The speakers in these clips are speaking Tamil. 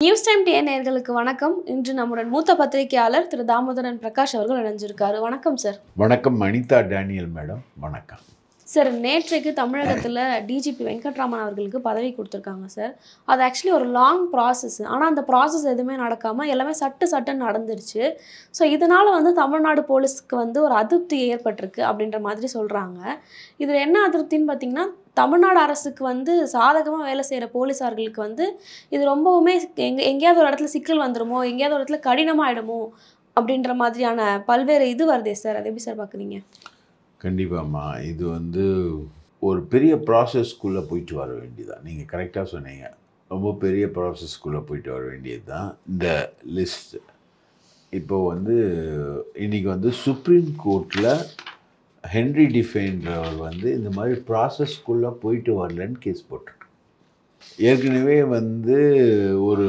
நியூஸ் டைம் டிஏ நேயர்களுக்கு வணக்கம். இன்று நம்முடன் மூத்த பத்திரிகையாளர் திரு தாமோதரன் பிரகாஷ் அவர்கள் இணைஞ்சிருக்காரு. வணக்கம் சார். வணக்கம் அனிதா டேனியல் மேடம். வணக்கம் சார். நேற்றைக்கு தமிழகத்தில் டிஜிபி வெங்கட்ராமன் அவர்களுக்கு பதவி கொடுத்துருக்காங்க சார். அது ஆக்சுவலி ஒரு லாங் ப்ராசஸ். ஆனால் அந்த ப்ராசஸ் எதுவுமே நடக்காமல் எல்லாமே சட்டுன்னு நடந்துருச்சு. ஸோ இதனால் தமிழ்நாடு போலீஸ்க்கு ஒரு அதிருப்தி ஏற்பட்டிருக்கு அப்படின்ற மாதிரி சொல்கிறாங்க. இதில் என்ன அதிருப்தின்னு பார்த்தீங்கன்னா, தமிழ்நாடு அரசுக்கு சாதகமாக வேலை செய்கிற போலீஸார்களுக்கு இது ரொம்பவுமே எங்கேயாவது ஒரு இடத்துல சிக்கல் வந்துடுமோ, எங்கேயாவது ஒரு இடத்துல கடினமாகிடுமோ அப்படின்ற மாதிரியான பல்வேறு இது வருதே சார். அது எப்படி சார் பார்க்குறீங்க? கண்டிப்பாம்மா. இது ஒரு பெரிய ப்ராசஸ்க்குள்ளே போயிட்டு வர வேண்டியதான். நீங்கள் கரெக்டாக சொன்னீங்க. ரொம்ப பெரிய ப்ராசஸ்க்குள்ளே போயிட்டு வர வேண்டியது தான் இந்த லிஸ்ட். இப்போது இன்றைக்கி சுப்ரீம் கோர்ட்டில் ஹென்ரி டிஃபைன்றவர் இந்த மாதிரி ப்ராசஸ்க்குள்ளே போயிட்டு வரலன்னு கேஸ் போட்டிருக்கு. ஏற்கனவே ஒரு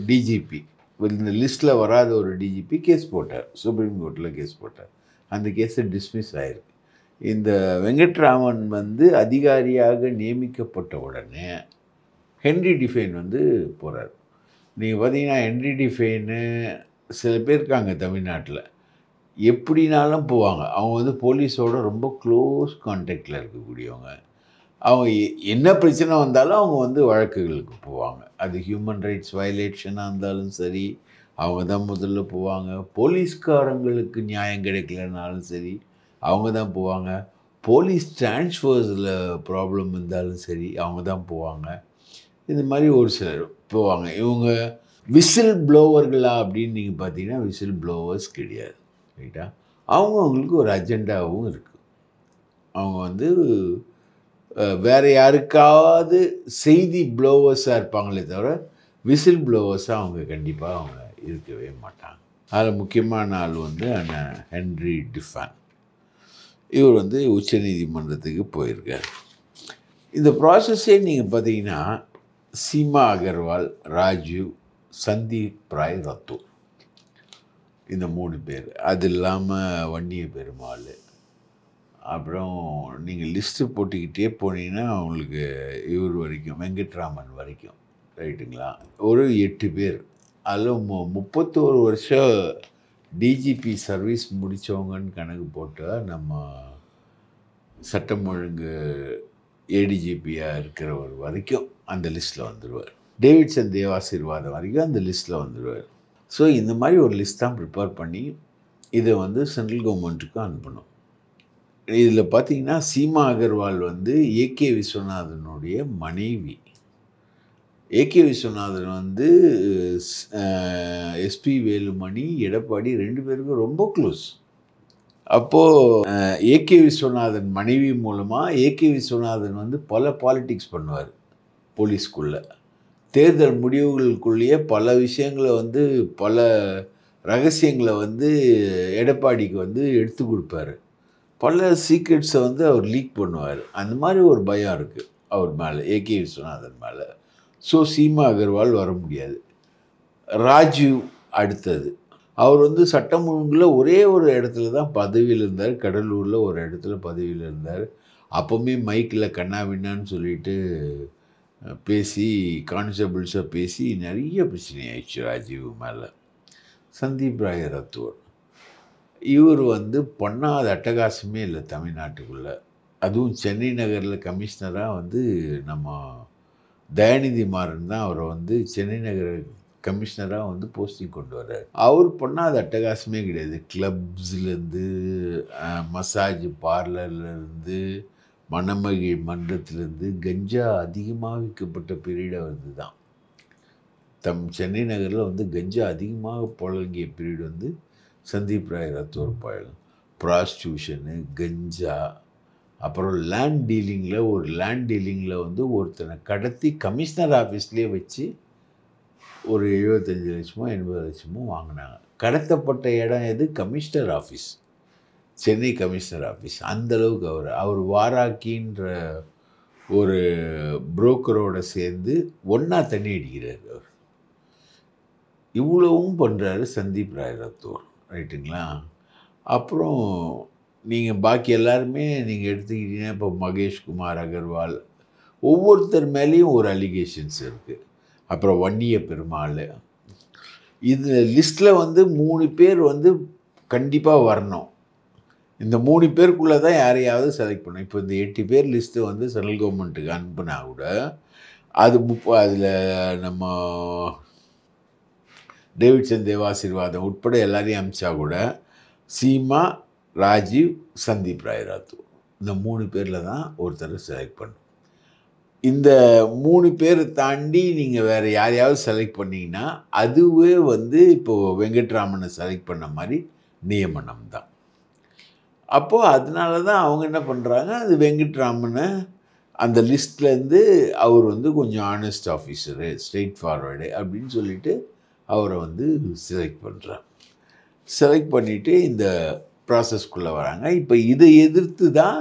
டிஜிபி, இந்த லிஸ்ட்டில் வராத ஒரு டிஜிபி கேஸ் போட்டார், சுப்ரீம் கோர்ட்டில் கேஸ் போட்டார். அந்த கேஸை டிஸ்மிஸ் ஆகிருக்கு. இந்த வெங்கட்ராமன் அதிகாரியாக நியமிக்கப்பட்ட உடனே ஹென்ரி டிஃபைன் போகிறார். நீங்கள் பார்த்தீங்கன்னா ஹென்ரி டிஃபைனு சில பேர் இருக்காங்க தமிழ்நாட்டில், எப்படினாலும் போவாங்க. அவங்க போலீஸோட ரொம்ப க்ளோஸ் கான்டாக்டில் இருக்கக்கூடியவங்க. அவங்க என்ன பிரச்சனை வந்தாலும் அவங்க வழக்குகளுக்கு போவாங்க. அது ஹியூமன் ரைட்ஸ் வயலேஷனாக இருந்தாலும் சரி, அவங்க தான் முதல்ல போவாங்க. போலீஸ்காரங்களுக்கு நியாயம் கிடைக்கலனாலும் சரி, அவங்க தான் போவாங்க. போலீஸ் டிரான்ஸ்ஃபர்ஸில் ப்ராப்ளம் இருந்தாலும் சரி, அவங்க தான் போவாங்க. இந்த மாதிரி ஒரு சிலர் போவாங்க. இவங்க விசில் ப்ளோவர்களா அப்படின்னு நீங்கள் பார்த்தீங்கன்னா விசில் ப்ளோவர்ஸ் கிடையாது, ரைட்டா? அவங்களுக்கு ஒரு அஜெண்டாவும் இருக்குது. அவங்க வேறு யாருக்காவது செய்தி ப்ளோவர்ஸாக இருப்பாங்களே தவிர விசில் ப்ளோவர்ஸாக அவங்க கண்டிப்பாக இருக்கவே மாட்டாங்க. அதில் முக்கியமான ஆள் அண்ணன் ஹென்ரி டிஃபைன். இவர் உச்சநீதிமன்றத்துக்கு போயிருக்கார். இந்த ப்ராசஸே நீங்கள் பார்த்தீங்கன்னா சீமா அகர்வால், ராஜீவ், சந்தீப் ராய் ரத்தோர், இந்த 3 பேர். அது இல்லாமல் வன்னிய பெருமாள். அப்புறம் நீங்கள் லிஸ்ட்டு போட்டுக்கிட்டே போனீங்கன்னா அவங்களுக்கு இவர் வரைக்கும், வெங்கட்ராமன் வரைக்கும், ரைட்டுங்களா? ஒரு 8 பேர். அதில் 31 வருஷம் டிஜிபி சர்வீஸ் முடித்தவங்கன்னு கணக்கு போட்டால் நம்ம சட்டம் ஒழுங்கு ஏடிஜிபியாக இருக்கிறவர் வரைக்கும் அந்த லிஸ்ட்டில் வந்துடுவார். டேவிட்சன் தேவாசீர்வாதம் வரைக்கும் அந்த லிஸ்ட்டில் வந்துடுவார். ஸோ இந்த மாதிரி ஒரு லிஸ்ட் தான் ப்ரிப்பேர் பண்ணி இதை சென்ட்ரல் கவர்மெண்ட்டுக்கு அனுப்பணும். இதில் பார்த்தீங்கன்னா சீமா அகர்வால் ஏகே விஸ்வநாதனுடைய மனைவி. ஏகே விஸ்வநாதன் எஸ்பி வேலுமணி, எடப்பாடி 2 பேருக்கும் ரொம்ப க்ளோஸ். அப்போது ஏகே விஸ்வநாதன் மனைவி மூலமாக ஏகே விஸ்வநாதன் பல பாலிட்டிக்ஸ் பண்ணுவார் போலீஸ்குள்ளே. தேர்தல் முடிவுகளுக்குள்ளேயே பல விஷயங்களை பல ரகசியங்களை எடப்பாடிக்கு எடுத்து கொடுப்பார். பல சீக்ரெட்ஸை அவர் லீக் பண்ணுவார். அந்த மாதிரி ஒரு பயம் இருக்குது அவர் மேலே, ஏகே விஸ்வநாதன் மேலே. ஸோ சீமா அகர்வால் வர முடியாது. ராஜீவ் அடுத்தது. அவர் சட்டம் ஒழுங்கில் ஒரே ஒரு இடத்துல தான் பதவியில் இருந்தார், கடலூரில் ஒரு இடத்துல பதவியில் இருந்தார். அப்போவுமே மைக்கில் கண்ணாபின்னான்னு சொல்லிட்டு பேசி, கான்ஸ்டபிள்ஸாக பேசி நிறைய பிரச்சனை ஆயிடுச்சு ராஜீவ் மேலே. சந்தீப் ராய் ரத்தோர், இவர் பண்ணாத அட்டகாசமே இல்லை தமிழ்நாட்டுக்குள்ளே. அதுவும் சென்னை நகரில் கமிஷனராக நம்ம தயாநிதி மாறன் தான் அவரை சென்னை நகர கமிஷனராக போஸ்டிங் கொண்டு வர்றார். அவர் பண்ணாத அட்டகாசமே கிடையாது. கிளப்ஸ்லேருந்து, மசாஜ் பார்லர்லேருந்து, மணமகிழ் மன்றத்துலேருந்து கஞ்சா அதிகமாக விற்கப்பட்ட பீரியட் அவரது தான். சென்னை நகரில் கஞ்சா அதிகமாக புழங்கிய பீரியட் சந்தீப் ராய் ரத்தோர் பழகும். ப்ராஸ்டியூஷனு, கஞ்சா, அப்புறம் லேண்ட் டீலிங்கில் ஒருத்தனை கடத்தி கமிஷனர் ஆஃபீஸ்லேயே வச்சு ஒரு 75 லட்சமோ 80 லட்சமோ வாங்கினாங்க. கடத்தப்பட்ட இடம் எது? Commissioner office, Chennai commissioner office. அந்தளவுக்கு அவர் வாராக்கின்ற ஒரு புரோக்கரோடு சேர்ந்து ஒன்றா தண்ணி அடிக்கிறார் அவர். இவ்வளவும் பண்ணுறாரு சந்தீப் ராய் ரத்தோர், ரைட்டுங்களா? அப்புறம் நீங்கள் பாக்கி எல்லாருமே நீங்கள் எடுத்துக்கிட்டீங்கன்னா, இப்போ மகேஷ்குமார் அகர்வால், ஒவ்வொருத்தர் மேலேயும் ஒரு அலிகேஷன்ஸ் இருக்குது. அப்புறம் வன்னிய பெருமாள். இது லிஸ்ட்டில் வந்து 3 பேர் வந்து கண்டிப்பாக வரணும். இந்த 3 பேருக்குள்ளே தான் யாரையாவது செலக்ட் பண்ணணும். இப்போ இந்த 8 பேர் லிஸ்ட்டு வந்து சென்ட்ரல் கவர்மெண்ட்டுக்கு அனுப்புனா கூட அது அதில் நம்ம டேவிட்சன் தேவாசீர்வாதம் உட்பட எல்லாரையும் அனுப்பிச்சா கூட சீமா, ராஜீவ், சந்தீப் ராயராத்து இந்த 3 பேரில் தான் ஒருத்தரை செலக்ட் பண்ணணும். இந்த 3 பேர் தாண்டி நீங்கள் வேறு யாரையாவது செலக்ட் பண்ணிங்கன்னா அதுவே வந்து இப்போது வெங்கட்ராமனை செலக்ட் பண்ண மாதிரி நியமனம் தான். அப்போது அதனால தான் அவங்க என்ன பண்ணுறாங்க, அது வெங்கட்ராமனை அந்த லிஸ்ட்லேருந்து அவர் வந்து கொஞ்சம் ஆனஸ்ட் ஆஃபீஸரு, ஸ்ட்ரெயிட் ஃபார்வர்டு அப்படின்னு சொல்லிட்டு அவரை வந்து செலக்ட் பண்ணுறாங்க. செலக்ட் பண்ணிவிட்டு இந்த ப்ராசஸ்க்குள்ளே வராங்க. இப்போ இதை எதிர்த்து தான்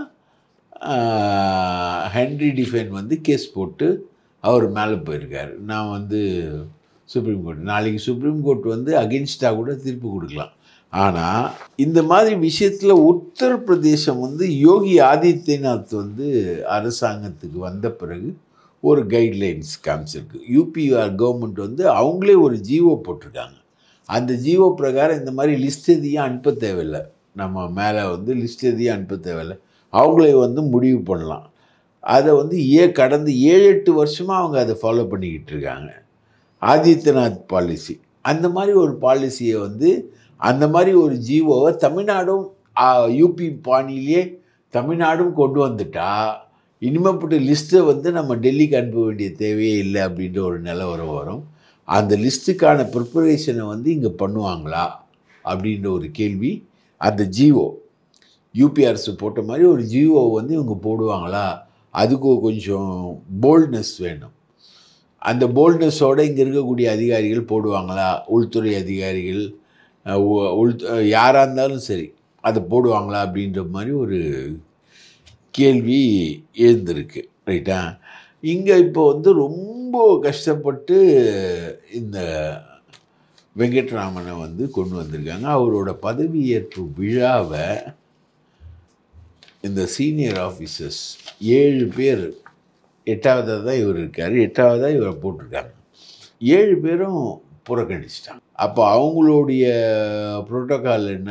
ஹென்ரி டிஃபைன் வந்து கேஸ் போட்டு அவர் மேலே போயிருக்கார். நான் வந்து சுப்ரீம் கோர்ட், நாளைக்கு சுப்ரீம் கோர்ட் வந்து அகென்ஸ்டாக கூட தீர்ப்பு கொடுக்கலாம். ஆனால் இந்த மாதிரி விஷயத்தில் உத்தரப்பிரதேசம் வந்து யோகி ஆதித்யநாத் வந்து அரசாங்கத்துக்கு வந்த பிறகு ஒரு கைட்லைன்ஸ் காமிச்சிருக்கு. யூபி கவர்மெண்ட் வந்து அவங்களே ஒரு ஜிஓ போட்டிருக்காங்க. அந்த ஜிஓ பிரகாரம் இந்த மாதிரி லிஸ்ட் எதையும் அனுப்ப தேவையில்லை, நம்ம மேலே வந்து லிஸ்ட் எதையும் அனுப்ப தேவையில்லை, அவங்களே வந்து முடிவு பண்ணலாம். அதை வந்து கடந்த 7-8 வருஷமாக அவங்க அதை ஃபாலோ பண்ணிக்கிட்டு இருக்காங்க. ஆதித்யநாத் பாலிசி அந்த மாதிரி ஒரு பாலிசியை வந்து அந்த மாதிரி ஒரு ஜிஓவை தமிழ்நாடும் யூபி பாணியிலே தமிழ்நாடும் கொண்டு வந்துட்டா இனிமேப்பட்ட லிஸ்ட்டை வந்து நம்ம டெல்லிக்கு அனுப்ப வேண்டிய தேவையே இல்லை அப்படின்ற ஒரு நிலவரம் வரும். அந்த லிஸ்ட்டுக்கான ப்ரிப்பரேஷனை வந்து இங்கே பண்ணுவாங்களா அப்படின்ற ஒரு கேள்வி. அந்த ஜிஓ யூபி அரசு போட்ட மாதிரி ஒரு ஜிஓ வந்து இவங்க போடுவாங்களா, அதுக்கு கொஞ்சம் போல்ட்னஸ் வேணும். அந்த போல்ட்னஸோடு இங்கே இருக்கக்கூடிய அதிகாரிகள் போடுவாங்களா, உள்துறை அதிகாரிகள் யாராக இருந்தாலும் சரி அதை போடுவாங்களா அப்படின்ற மாதிரி ஒரு கேள்வி எழுந்திருக்கு. ரைட்டா? இங்கே இப்போ வந்து ரொம்ப கஷ்டப்பட்டு இந்த வெங்கட்ராமனை வந்து கொண்டு வந்திருக்காங்க. அவரோட பதவியேற்பு விழாவை இந்த சீனியர் ஆஃபீஸர்ஸ் 7 பேர், 8ஆவதாக தான் இவர் இருக்கார், 8ஆவதாக இவரை போட்டிருக்காங்க. 7 பேரும் புறக்கணிச்சிட்டாங்க. அப்போ அவங்களுடைய புரோட்டோக்கால் என்ன,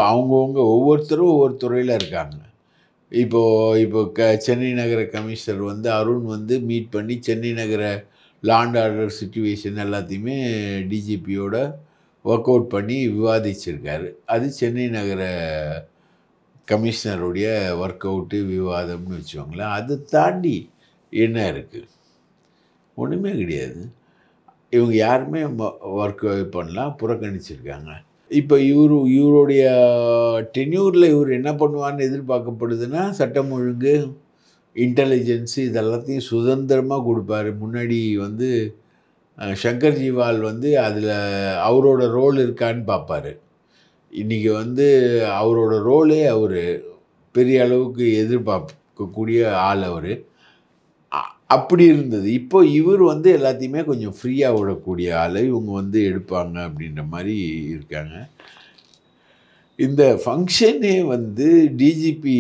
அவங்கவுங்க ஒவ்வொருத்தரும் ஒவ்வொரு துறையில் இருக்காங்க. இப்போ சென்னை நகர கமிஷனர் வந்து அருண் வந்து மீட் பண்ணி சென்னை நகர லாண்ட் ஆர்டர் சிச்சுவேஷன் எல்லாத்தையுமே டிஜிபியோட ஒர்க் அவுட் பண்ணி விவாதிச்சிருக்காரு. அது சென்னை நகர கமிஷனருடைய ஒர்க் அவுட்டு விவாதம்னு வச்சுக்கோங்களேன். அதை தாண்டி என்ன இருக்குது? ஒன்றுமே கிடையாது. இவங்க யாருமே ஒர்க் பண்ணலாம், புறக்கணிச்சிருக்காங்க. இப்போ இவருடைய டென்யூரில் இவர் என்ன பண்ணுவார்னு எதிர்பார்க்கப்படுதுன்னா, சட்டம் ஒழுங்கு, இன்டெலிஜென்ஸு இதெல்லாத்தையும் சுதந்திரமாக கொடுப்பாரு. முன்னாடி வந்து சங்கர் ஜிவால் வந்து அதில் அவரோட ரோல் இருக்கான்னு பார்ப்பார். இன்றைக்கி வந்து அவரோட ரோலே அவர் பெரிய அளவுக்கு எதிர்பார்க்கக்கூடிய ஆள் அவர். அப்படி இருந்தது. இப்போ இவர் வந்து எல்லாத்தையுமே கொஞ்சம் ஃப்ரீயாக விடக்கூடிய ஆள் இவங்க வந்து எடுப்பாங்க அப்படின்ற மாதிரி இருக்காங்க. இந்த ஃபங்க்ஷனே வந்து டிஜிபி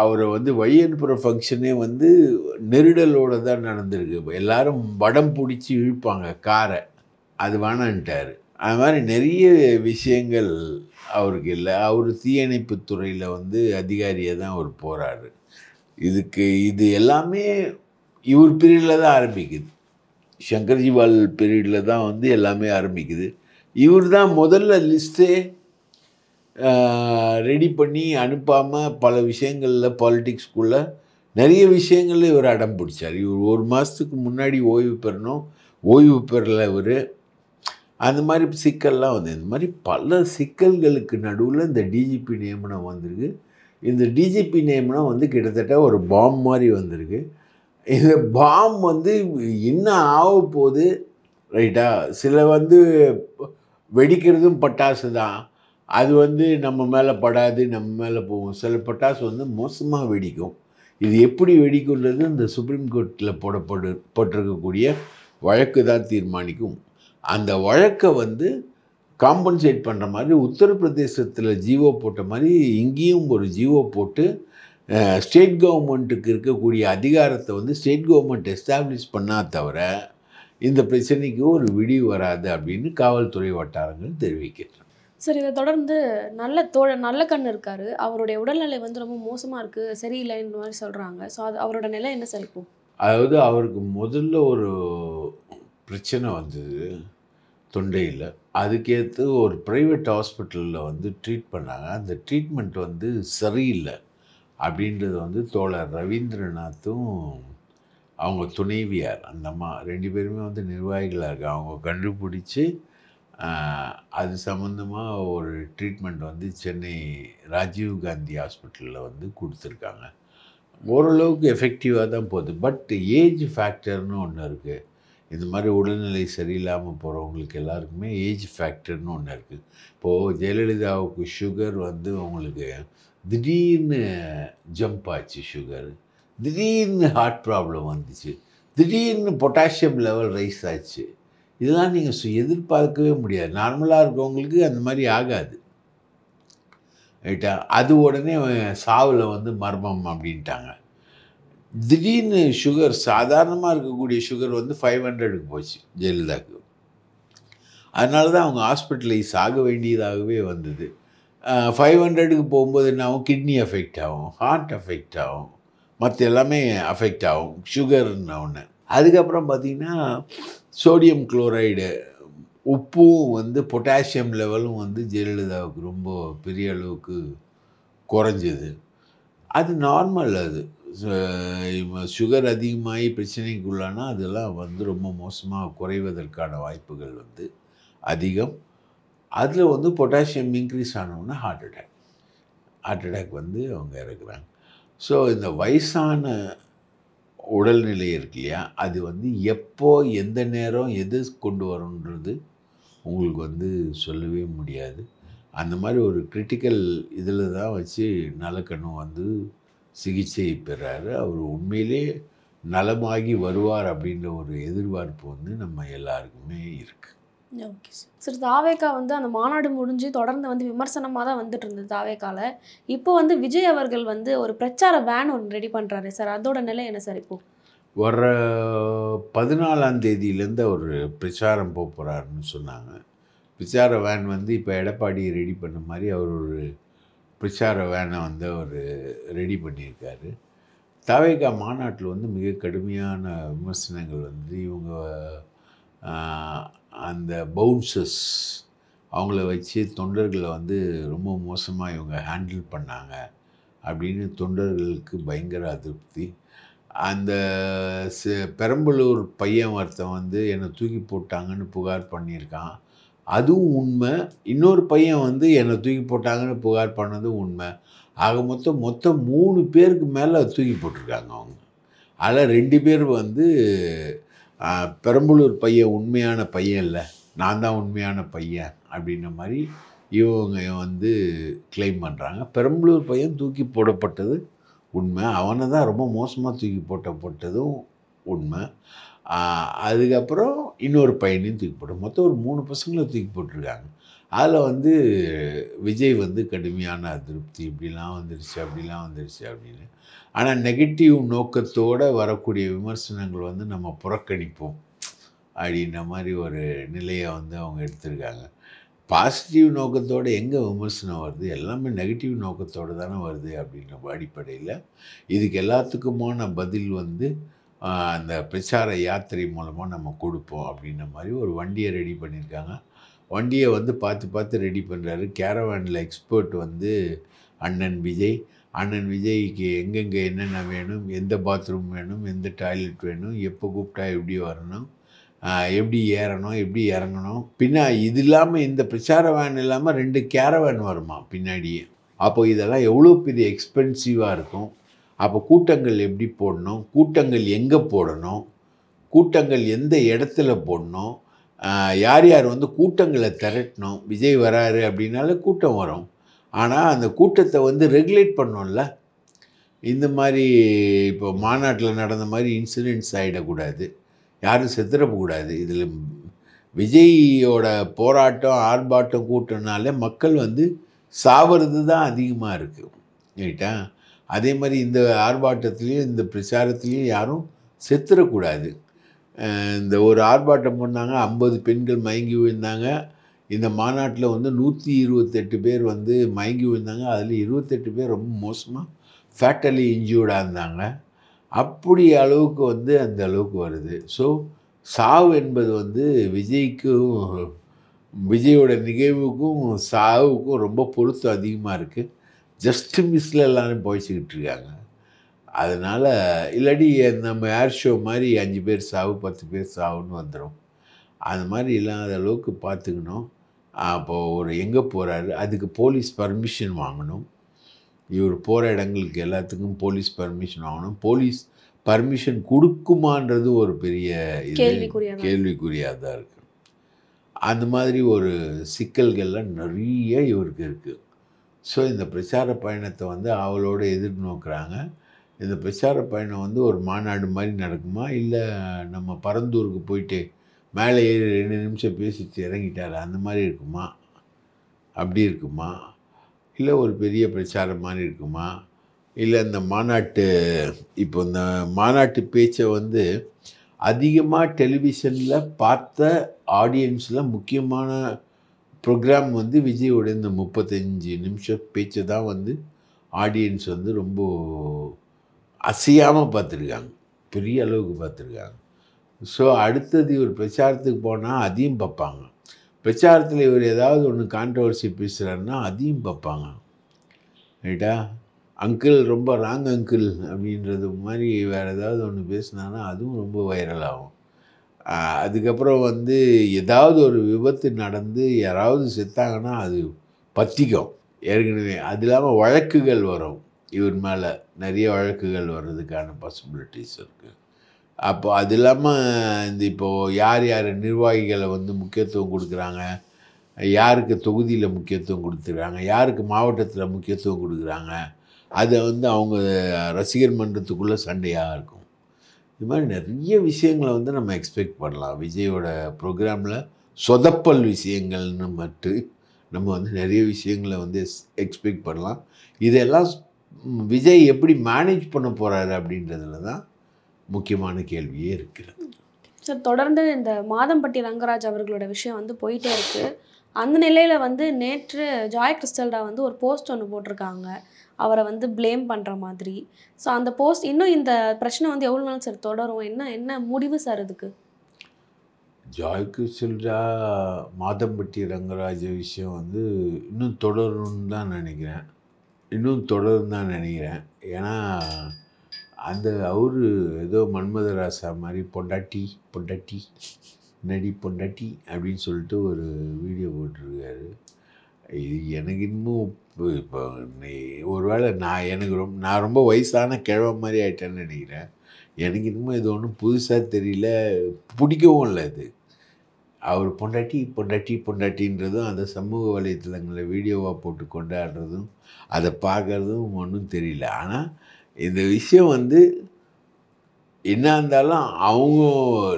அவரை வந்து வழி அனுப்புகிற ஃபங்க்ஷனே வந்து நெருடலோடு தான் நடந்திருக்கு. எல்லாரும் வடம் பிடிச்சி இழுப்பாங்க காரை, அது வேணான்ட்டார். அது மாதிரி நிறைய விஷயங்கள் அவருக்கு இல்லை. அவர் தீயணைப்பு துறையில் வந்து அதிகாரியாக தான் அவர் போகிறாரு. இது எல்லாமே இவர் பீரியடில் தான் ஆரம்பிக்குது. சங்கர் ஜிவால் பீரியடில் தான் வந்து எல்லாமே ஆரம்பிக்குது. இவர் தான் முதல்ல லிஸ்ட்டே ரெடி பண்ணி அனுப்பாமல் பல விஷயங்களில் பாலிட்டிக்ஸ்குள்ளே நிறைய விஷயங்களில் இவர் அடம் பிடிச்சார். இவர் 1 மாதத்துக்கு முன்னாடி ஓய்வு பெறணும், ஓய்வு பெறலை இவர். அந்த மாதிரி சிக்கல்லாம் வந்து இந்த மாதிரி பல சிக்கல்களுக்கு நடுவில் இந்த டிஜிபி நியமனம் வந்திருக்கு. இந்த டிஜிபி நியமனம் வந்து கிட்டத்தட்ட ஒரு பாம் மாதிரி வந்திருக்கு. இந்த பாம் வந்து என்ன ஆக போகுது, ரைட்டா? சில வந்து வெடிக்கிறதும் பட்டாசு தான், அது வந்து நம்ம மேலே படாது, நம்ம மேலே போகும். சில பட்டாசு வந்து மோசமாக வெடிக்கும். இது எப்படி வெடிக்குன்றது இந்த சுப்ரீம் கோர்ட்டில் போட்டிருக்கக்கூடிய வழக்கு தான் தீர்மானிக்கும். அந்த வழக்கை வந்து காம்பன்சேட் பண்ணுற மாதிரி உத்தரப்பிரதேசத்தில் ஜிஓ போட்ட மாதிரி இங்கேயும் ஒரு ஜிஓ போட்டு ஸ்டேட் கவர்மெண்ட்டுக்கு இருக்கக்கூடிய அதிகாரத்தை வந்து ஸ்டேட் கவர்மெண்ட் எஸ்டாப்ளிஷ் பண்ணால் தவிர இந்த பிரச்சனைக்கு ஒரு விடிவு வராது அப்படின்னு காவல்துறை வட்டாரங்கள் தெரிவிக்கின்றன. சார் இதை தொடர்ந்து நல்ல தோழர் நல்லக்கண்ணு இருக்காரு. அவருடைய உடல்நிலை வந்து ரொம்ப மோசமா இருக்கு, சரியில்லைன்ற மாரி சொல்றாங்க. ஸோ அது அவரோட நிலை என்ன சார் இப்போ? அதாவது அவருக்கு முதல்ல ஒரு பிரச்சனை வந்தது தொண்டையில். அதுக்கேற்று ஒரு ப்ரைவேட் ஹாஸ்பிட்டலில் வந்து ட்ரீட் பண்ணாங்க. அந்த ட்ரீட்மெண்ட் வந்து சரியில்லை அப்படின்றது வந்து தோழர் ரவீந்திரநாத்தும் அவங்க துணைவியார் அந்த அம்மா 2 பேருமே வந்து நிர்வாகிகளாக இருக்காங்க. அவங்க கண்டுபிடிச்சி அது சம்மந்தமாக ஒரு ட்ரீட்மெண்ட் வந்து சென்னை ராஜீவ் காந்தி ஹாஸ்பிட்டலில் வந்து கொடுத்துருக்காங்க. ஓரளவுக்கு எஃபெக்டிவாக தான் போகுது. பட் ஏஜ் ஃபேக்டர்னு ஒன்று இருக்குது. இந்த மாதிரி உடல்நிலை சரியில்லாமல் போகிறவங்களுக்கு எல்லாருக்குமே ஏஜ் ஃபேக்டர்னு ஒன்று இருக்குது. இப்போது ஜெயலலிதாவுக்கு சுகர் வந்து அவங்களுக்கு திடீர்னு ஜம்ப் ஆச்சு சுகர். திடீர்னு ஹார்ட் ப்ராப்ளம் வந்துச்சு. திடீர்னு பொட்டாசியம் லெவல் ரைஸ் ஆச்சு. இதெல்லாம் நீங்கள் எதிர்பார்க்கவே முடியாது. நார்மலாக இருக்கவங்களுக்கு அந்த மாதிரி ஆகாது. ரைட்டா? அது உடனே சாவில் வந்து மர்மம் அப்படின்ட்டாங்க. திடீர்னு சுகர் சாதாரணமாக இருக்கக்கூடிய சுகர் வந்து 500க்கு போச்சு ஜெயலலிதாவுக்கு. அதனால தான் அவங்க ஹாஸ்பிட்டலைஸ் ஆக வேண்டியதாகவே வந்தது. 500க்கு போகும்போது என்ன ஆகும்? கிட்னி அஃபெக்ட் ஆகும், ஹார்ட் அஃபெக்ட் ஆகும், மற்ற எல்லாமே அஃபெக்ட் ஆகும் சுகர்ன ஒன்று. அதுக்கப்புறம் பார்த்திங்கன்னா சோடியம் குளோரைடு உப்பும் வந்து பொட்டாசியம் லெவலும் வந்து ஜெயலலிதாவுக்கு ரொம்ப பெரிய அளவுக்கு குறைஞ்சது. அது நார்மல். அது சுகர் அதிகமாகி பிரச்சனைக்குள்ளானா அதெல்லாம் வந்து ரொம்ப மோசமாக குறைவதற்கான வாய்ப்புகள் வந்து அதிகம். அதில் வந்து பொட்டாசியம் இன்க்ரீஸ் ஆனவுடனே ஹார்ட் அட்டாக் வந்து அவங்க இறக்குறாங்க. ஸோ இந்த வயசான உடல்நிலை இருக்கு இல்லையா, அது வந்து எப்போ எந்த நேரம் எது கொண்டு வரும்ன்றது உங்களுக்கு வந்து சொல்லவே முடியாது. அந்த மாதிரி ஒரு கிரிட்டிக்கல் இதில் தான் வச்சு நல்லக்கண்ணு வந்து சிகிச்சை பெறாரு. அவர் உண்மையிலே நலமாகி வருவார் அப்படின்ற ஒரு எதிர்பார்ப்பு வந்து நம்ம எல்லாருக்குமே இருக்குது. Okay sir. சார் தாவேகா வந்து அந்த மாநாடு முடிஞ்சு தொடர்ந்து வந்து விமர்சனமாக தான் வந்துட்டு இருந்தது தாவேகால. இப்போ வந்து விஜய் அவர்கள் வந்து ஒரு பிரச்சார வேன் ஒன்று ரெடி பண்ணுறாரு சார். அதோட நிலை என்ன சார் இப்போ? வர 14ஆம் தேதியிலேருந்து அவர் பிரச்சாரம் போக போகிறாருன்னு சொன்னாங்க. பிரச்சார வேன் வந்து இப்போ எடப்பாடி ரெடி பண்ண மாதிரி அவர் ஒரு பிரச்சார வேனை வந்து அவர் ரெடி பண்ணியிருக்காரு. தாவேகா மாநாட்டில் வந்து மிக கடுமையான விமர்சனங்கள் வந்து இவங்க அந்த பவுன்சர்ஸ் அவங்கள வச்சு தொண்டர்களை வந்து ரொம்ப மோசமாக இவங்க ஹேண்டில் பண்ணாங்க அப்படின்னு தொண்டர்களுக்கு பயங்கர அதிருப்தி. அந்த பெரம்பலூர் பையன் ஒருத்தன் வந்து என்னை தூக்கி போட்டாங்கன்னு புகார் பண்ணியிருக்கான், அதுவும் உண்மை. இன்னொரு பையன் வந்து என்னை தூக்கி போட்டாங்கன்னு புகார் பண்ணதும் உண்மை. ஆக மொத்தம் 3 பேருக்கு மேலே தூக்கி போட்டிருக்காங்க அவங்க. அதில் 2 பேர் வந்து பெரம்பலூர் பையன் உண்மையான பையன் இல்லை, நான் தான் உண்மையான பையன் அப்படின்ற மாதிரி இவங்க வந்து கிளைம் பண்ணுறாங்க. பெரம்பலூர் பையன் தூக்கி போடப்பட்டது உண்மை, அவனை தான் ரொம்ப மோசமாக தூக்கி போட்டதும் உண்மை. அதுக்கப்புறம் இன்னொரு பையனையும் தூக்கி போட்டு மொத்தம் ஒரு 3 பசங்களை தூக்கி போட்டிருக்காங்க. அதில் வந்து விஜய் வந்து கடுமையான அதிருப்தி, இப்படிலாம் வந்துடுச்சு அப்படிலாம் வந்துடுச்சு அப்படின்னு. ஆனால் நெகட்டிவ் நோக்கத்தோடு வரக்கூடிய விமர்சனங்கள் வந்து நம்ம புறக்கணிப்போம் அப்படின்ற மாதிரி ஒரு நிலையை வந்து அவங்க எடுத்திருக்காங்க. பாசிட்டிவ் நோக்கத்தோடு எங்கே விமர்சனம் வருது? எல்லாமே நெகட்டிவ் நோக்கத்தோடு தானே வருது அப்படின்ற அடிப்படையில் இதுக்கு எல்லாத்துக்குமான பதில் வந்து அந்த பிரச்சார யாத்திரை மூலமாக நம்ம கொடுப்போம் அப்படின்ற மாதிரி ஒரு வண்டியை ரெடி பண்ணியிருக்காங்க. வண்டியை வந்து பார்த்து ரெடி பண்ணுறாரு. கேரவேனில் எக்ஸ்பர்ட் வந்து அண்ணன் விஜய்க்கு எங்கெங்கே என்னென்ன வேணும், எந்த பாத்ரூம் வேணும், எந்த டாய்லெட் வேணும், எப்போ கூப்பிட்டா எப்படி வரணும், எப்படி ஏறணும், எப்படி இறங்கணும். இது இல்லாமல் இந்த பிரச்சார வேன் இல்லாமல் 2 கேரவேன் வருமா பின்னாடியே. அப்போ இதெல்லாம் எவ்வளோ பெரிய எக்ஸ்பென்சிவாக இருக்கும். அப்போ கூட்டங்கள் எப்படி போடணும், கூட்டங்கள் எங்கே போடணும், கூட்டங்கள் எந்த இடத்துல போடணும், யார் வந்து கூட்டங்களை திரட்டணும். விஜய் வராரு அப்படின்னாலே கூட்டம் வரும். ஆனால் அந்த கூட்டத்தை வந்து ரெகுலேட் பண்ணோம்ல. இந்த மாதிரி இப்போ மாநாட்டில் நடந்த மாதிரி இன்சிடென்ட்ஸ் ஆகிடக்கூடாது, யாரும் செத்துறக்கூடாது. இதில் விஜயோட போராட்டம் ஆர்ப்பாட்டம் கூட்டம்னாலே மக்கள் வந்து சாவது தான் அதிகமாக இருக்குது. ரைட்டா? அதே மாதிரி இந்த ஆர்ப்பாட்டத்துலேயும் இந்த பிரச்சாரத்துலேயும் யாரும் செத்துறக்கூடாது. இந்த ஒரு ஆர்ப்பாட்டம் பண்ணாங்க, 50 பெண்கள் மயங்கி விழுந்தாங்க. இந்த மாநாட்டில் வந்து 128 பேர் வந்து மயங்கி விழுந்தாங்க. அதில் 28 பேர் ரொம்ப மோசமாக ஃபேட்டலி இன்ஜூர்டாக இருந்தாங்க. அப்படி அளவுக்கு வந்து அந்த அளவுக்கு வருது. ஸோ சாவு என்பது வந்து விஜயோட நிகழ்வுக்கும் சாவுக்கும் ரொம்ப பொருத்தம் அதிகமாக இருக்குது. ஜஸ்ட் மிஸ்ல எல்லாரும் பொழைச்சிக்கிட்டு இருக்காங்க. அதனால் இல்லாட்டி நம்ம ஏர் ஷோ மாதிரி 5 பேர் சாவு 10 பேர் சாவுன்னு வந்துடும். அது மாதிரி இல்லாத அளவுக்கு பார்த்துக்கணும். அப்போது ஒரு எங்கே போகிறாரு, அதுக்கு போலீஸ் பர்மிஷன் வாங்கணும். இவர் போகிற இடங்களுக்கு எல்லாத்துக்கும் போலீஸ் பர்மிஷன் வாங்கணும். போலீஸ் பர்மிஷன் கொடுக்குமான்றது ஒரு பெரிய கேள்விக்குறியாக தான் இருக்குது. அந்த மாதிரி ஒரு சிக்கல்கள்லாம் நிறைய இவருக்கு இருக்குது. ஸோ இந்த பிரச்சார பயணத்தை வந்து அவளோடு எதிர்நோக்குறாங்க. இந்த பிரச்சார பயணம் வந்து ஒரு மாநாடு மாதிரி நடக்குமா, இல்லை நம்ம பரந்தூருக்கு போயிட்டு மேலே ஏறி 2 நிமிஷம் பேசிட்டு இறங்கிட்டார் அந்த மாதிரி இருக்குமா, அப்படி இருக்குமா, இல்லை ஒரு பெரிய பிரச்சாரம் மாதிரி இருக்குமா, இல்லை இந்த மாநாட்டு இப்போ இந்த மாநாட்டு பேச்சை வந்து அதிகமாக டெலிவிஷனில் பார்த்த ஆடியன்ஸில் முக்கியமான ப்ரோக்ராம் வந்து விஜயோட இந்த 35 நிமிஷம் பேச்சை தான் வந்து ஆடியன்ஸ் வந்து ரொம்ப அசையாமல் பார்த்துருக்காங்க, பெரிய அளவுக்கு பார்த்துருக்காங்க. ஸோ அடுத்தது இவர் பிரச்சாரத்துக்கு போனால் அதையும் பார்ப்பாங்க. பிரச்சாரத்தில் இவர் ஏதாவது ஒன்று கான்ட்ரவர்சி பேசுகிறாருன்னா அதையும் பார்ப்பாங்க. ரைட்டா, அங்கிள் ரொம்ப ராங் அங்கிள் அப்படின்றது மாதிரி வேறு ஏதாவது ஒன்று பேசினான்னா அதுவும் ரொம்ப வைரல் ஆகும். அதுக்கப்புறம் வந்து ஏதாவது ஒரு விபத்து நடந்து யாராவது செத்தாங்கன்னா அது பத்திக்கும் ஏற்கனவே. அது இல்லாமல் வழக்குகள் வரும், இவர் மேலே நிறைய வழக்குகள் வர்றதுக்கான பாசிபிலிட்டிஸ் இருக்குது. அப்போ அது இல்லாமல் இந்த இப்போது யார் யார் நிர்வாகிகளை வந்து முக்கியத்துவம் கொடுக்குறாங்க, யாருக்கு தொகுதியில் முக்கியத்துவம் கொடுத்துருக்காங்க, யாருக்கு மாவட்டத்தில் முக்கியத்துவம் கொடுக்குறாங்க, அதை வந்து அவங்க ரசிகர் மன்றத்துக்குள்ளே சண்டையாக இருக்கும். இது மாதிரி நிறைய விஷயங்களை வந்து நம்ம எக்ஸ்பெக்ட் பண்ணலாம் விஜயோட ப்ரோக்ராமில். சொதப்பல் விஷயங்கள்னு மட்டும் நம்ம வந்து நிறைய விஷயங்களை வந்து எக்ஸ்பெக்ட் பண்ணலாம். இதெல்லாம் விஜய் எப்படி மேனேஜ் பண்ண போகிறாரு அப்படின்றதுல தான் முக்கியமான கேள்வியே இருக்கிறது. சார், தொடர்ந்து இந்த மாதம்பட்டி ரங்கராஜ் அவர்களோட விஷயம் வந்து போயிட்டே இருக்குது. அந்த நிலையில் வந்து நேற்று ஜாய் கிறிஸ்டல்டா வந்து ஒரு போஸ்ட் ஒன்று போட்டிருக்காங்க, அவரை வந்து ப்ளேம் பண்ணுற மாதிரி. ஸோ அந்த போஸ்ட் இன்னும் இந்த பிரச்சனை வந்து எவ்வளோ நாள் சார் தொடரும், என்ன முடிவு சார் இதுக்கு? ஜாய் கிறிஸ்டல்டா மாதம்பட்டி ரங்கராஜ் விஷயம் வந்து இன்னும் தொடரும்னு தான் நினைக்கிறேன். ஏன்னா அந்த அவர் ஏதோ மன்மதராசா மாதிரி பொண்டாட்டி அப்படின்னு சொல்லிட்டு ஒரு வீடியோ போட்டிருக்காரு. இது எனக்கு இன்னும் இப்போ ஒரு வேளை நான் ரொம்ப வயசான கிழவ மாதிரி ஆகிட்டேன்னு நினைக்கிறேன். எனக்கு இன்னமும் இது ஒன்றும் புதுசாக தெரியல, பிடிக்கவும் இல்லை. இது அவர் பொண்டாட்டின்றதும் அந்த சமூக வலைத்தளங்களில் வீடியோவாக போட்டு கொண்டாடுறதும் அதை பார்க்குறதும் ஒன்றும் தெரியல. ஆனால் இந்த விஷயம் வந்து என்ன இருந்தாலும் அவங்க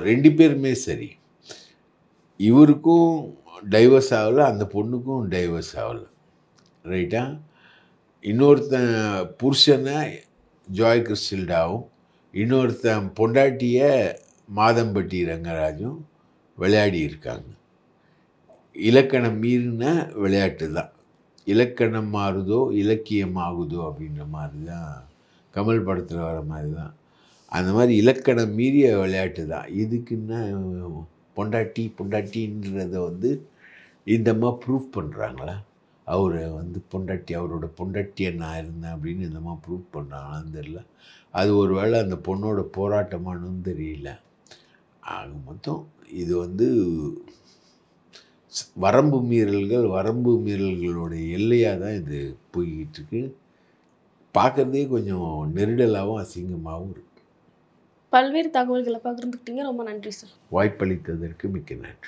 2 பேருமே சரி, இவருக்கும் டைவர்ஸ் ஆகலை, அந்த பொண்ணுக்கும் டைவர்ஸ் ஆகலை. ரைட்டா, இன்னொருத்தன் புருஷனை ஜாய் கிறிஸ்டல்டாவும் இன்னொருத்தன் பொண்டாட்டியை மாதம்பட்டி ரங்கராஜும் விளையாடி இருக்காங்க. இலக்கணம் மீறின விளையாட்டு தான். இலக்கணம் மாறுதோ இலக்கியம் ஆகுதோ அப்படின்ற மாதிரி தான் கமல் படத்தில் வர மாதிரி தான். அந்த மாதிரி இலக்கணம் மீறிய விளையாட்டு தான். இதுக்குன்னா பொண்டாட்டின்றதை வந்து இந்தம்மா ப்ரூஃப் பண்ணுறாங்களா, அவரை வந்து அவரோட பொண்டாட்டியை நான் இருந்தேன் அப்படின்னு இந்தம்மா ப்ரூஃப் பண்ணுறாங்களான்னு தெரியல. அது ஒரு வேளை அந்த பொண்ணோட போராட்டமானு தெரியல. ஆக மொத்தம் இது வந்து வரம்பு மீறல்களுடைய எல்லையாக தான் இது போய்கிட்டு இருக்கு. பார்க்குறதே கொஞ்சம் நெருடலாகவும் அசிங்கமாகவும் இருக்குது. பல்வேறு தகவல்களை பகிர்ந்துக்கிட்டீங்க, ரொம்ப நன்றி சார். வாய்ப்பளித்ததற்கு மிக்க நன்றி.